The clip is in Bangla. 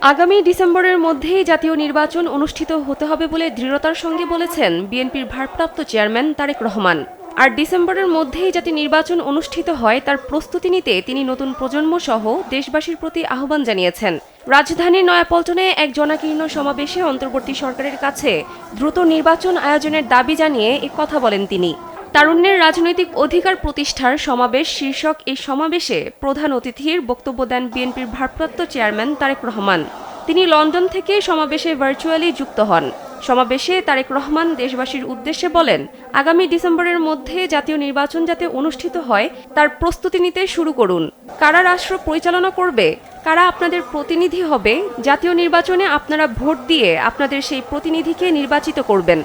আগামী ডিসেম্বরের মধ্যেই জাতীয় নির্বাচন অনুষ্ঠিত হতে হবে বলে দৃঢ়তার সঙ্গে বলেছেন বিএনপির ভারপ্রাপ্ত চেয়ারম্যান তারেক রহমান। আর ডিসেম্বরের মধ্যেই যাতে নির্বাচন অনুষ্ঠিত হয় তার প্রস্তুতি নিতে তিনি নতুন প্রজন্ম সহ দেশবাসীর প্রতি আহ্বান জানিয়েছেন। রাজধানীর নয়াপল্টনে এক জনাকীর্ণ সমাবেশে অন্তর্বর্তী সরকারের কাছে দ্রুত নির্বাচন আয়োজনের দাবি জানিয়ে এ কথা বলেন তিনি। তারুণ্যের রাজনৈতিক অধিকার প্রতিষ্ঠার সমাবেশ শীর্ষক এই সমাবেশে প্রধান অতিথির বক্তব্য দেন বিএনপির ভারপ্রাপ্ত চেয়ারম্যান তারেক রহমান। তিনি লন্ডন থেকে সমাবেশে ভার্চুয়ালি যুক্ত হন। সমাবেশে তারেক রহমান দেশবাসীর উদ্দেশ্যে বলেন, আগামী ডিসেম্বরের মধ্যে জাতীয় নির্বাচন যাতে অনুষ্ঠিত হয় তার প্রস্তুতি নিতে শুরু করুন। কারা রাষ্ট্র পরিচালনা করবে, কারা আপনাদের প্রতিনিধি হবে, জাতীয় নির্বাচনে আপনারা ভোট দিয়ে আপনাদের সেই প্রতিনিধিকে নির্বাচিত করবেন।